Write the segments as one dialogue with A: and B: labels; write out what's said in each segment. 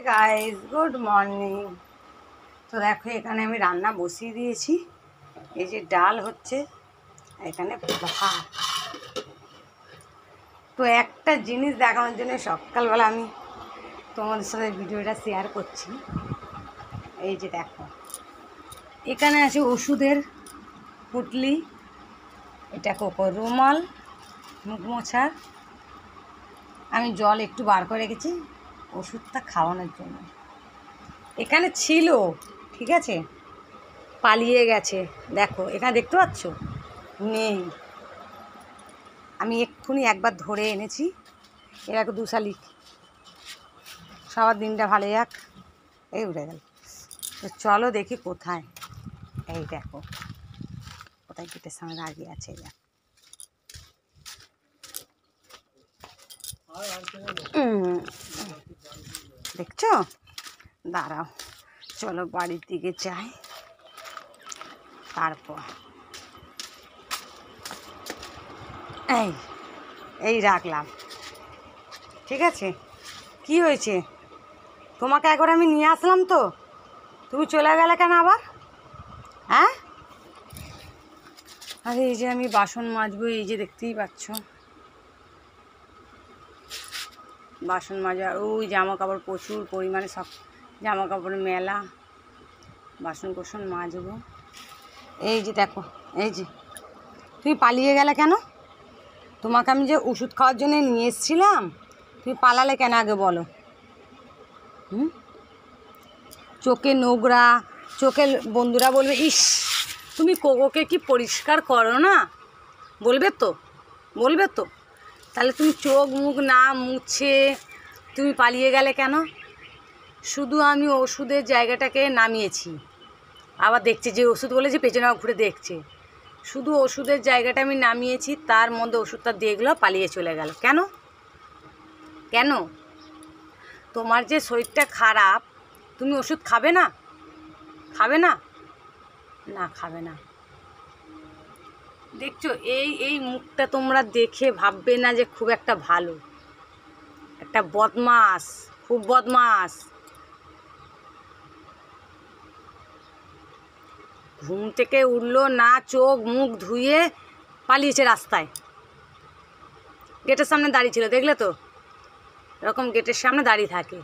A: Guys, good morning. তো দেখো এখানে আমি রান্না বসিয়ে দিয়েছি। এই যে ডাল হচ্ছে, এখানে ভাত। তো একটা জিনিস দেখানোর জন্য সকালবেলা আমি তোমাদের সাথে ভিডিওটা শেয়ার করছি। এই যে দেখো, এখানে আছে ওষুধের পুটলি, এটা কোকো রুমাল, মুখ মোছার। আমি জল একটু বার করে রেখেছি ওষুধটা খাওয়ানোর জন্য। এখানে ছিল, ঠিক আছে, পালিয়ে গেছে। দেখো এখানে দেখতে পাচ্ছ, নেই। আমি এক্ষুনি একবার ধরে এনেছি। এরকম দুশালিক, সবার দিনটা ভালো যাক। এই উঠে গেল। তো চলো দেখি কোথায়। এই দেখো কোথায় গেটের সামনে দাঁড়িয়ে আছে। দেখছো, দাঁড়াও, চলো বাড়ির দিকে যাই। তারপর এই এই রাখলাম, ঠিক আছে। কি হয়েছে, তোমাকে একবার আমি নিয়ে আসলাম, তো তুমি চলে গেলে কেন আবার? হ্যাঁ, আরে এই যে আমি বাসন মাজবো, এই যে দেখতেই পাচ্ছ বাসন মাজা। ওই জামা কাপড় প্রচুর পরিমাণে, সব জামা কাপড় মেলা, বাসন কোসন মাজবো। এই যে দেখো, এই যে তুমি পালিয়ে গেলে কেন? তোমাকে আমি যে ওষুধ খাওয়ার জন্য নিয়ে এসেছিলাম, তুমি পালালে কেন আগে বলো? চোখে নোংরা, চোখে বন্ধুরা বলবে, ইস তুমি কোকোকে কি পরিষ্কার করো না, বলবে তো, বলবে তো। তাহলে তুমি চোখ মুখ না মুছে তুমি পালিয়ে গেলে কেন? শুধু আমি ওষুধের জায়গাটাকে নামিয়েছি, আবার দেখছে যে ওষুধ বলে যে পেছনে ঘুরে দেখছে। শুধু ওষুধের জায়গাটা আমি নামিয়েছি, তার মধ্যে ওষুধটা দেখলো, পালিয়ে চলে গেল কেন? কেন? তোমার যে শরীরটা খারাপ, তুমি ওষুধ খাবে না? খাবে না? না, খাবে না। দেখছো, এই মুখটা তোমরা দেখে ভাববে না যে খুব একটা ভালো, একটা বদমাস, খুব বদমাস। ঘুম থেকে উঠলো না, চোখ মুখ ধুয়ে পালিয়েছে রাস্তায়। গেটের সামনে দাঁড়িয়ে ছিল, দেখলে তো, এরকম গেটের সামনে দাঁড়িয়ে থাকে।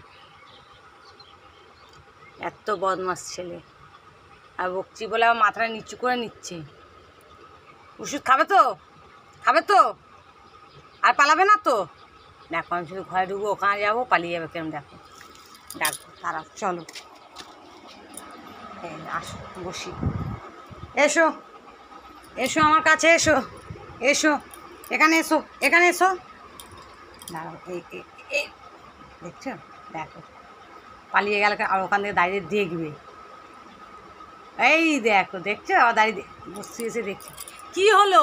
A: এত বদমাস ছেলে। আর বকছি বলে আবার মাথাটা নিচু করে নিচ্ছে। ওষুধ খাবে তো? খাবে তো? আর পালাবে না তো? দেখো আমি শুধু ঘরে ঢুকবো, ওখানে যাবো, পালিয়ে যাবে কেরম। দেখো ডাকবো, তারা চলো, আসো বসি। এসো, এসো আমার কাছে, এসো, এসো এখানে, এসো এখানে, এসো। দাঁড়াও, এই দেখছো, দেখো পালিয়ে গেল। আর ওখান থেকে দাঁড়িয়ে দেখবে। এই দেখো, দেখছো, আবার দাঁড়িয়ে বসে এসে দেখছো। কি হলো?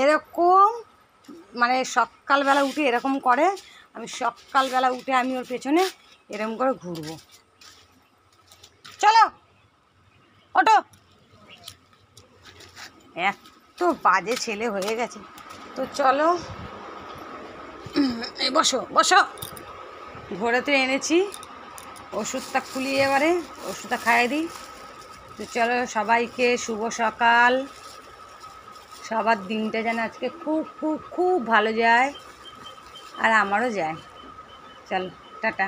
A: এরকম মানে সকালবেলা উঠে এরকম করে। আমি সকালবেলা উঠে আমি ওর পেছনে এরকম করে ঘুরবো। চলো ওঠো। এত বাজে ছেলে হয়ে গেছে। তো চলো, এই বসো বসো। ঘরে তো এনেছি, ওষুধটা খুলিয়ে এবারে ওষুধটা খাইয়ে দিই। তো চলো, সবাইকে শুভ সকাল। সবার দিনটা যেন আজকে খুব খুব খুব ভালো যায়, আর আমারও যায়। চলো, টাটা।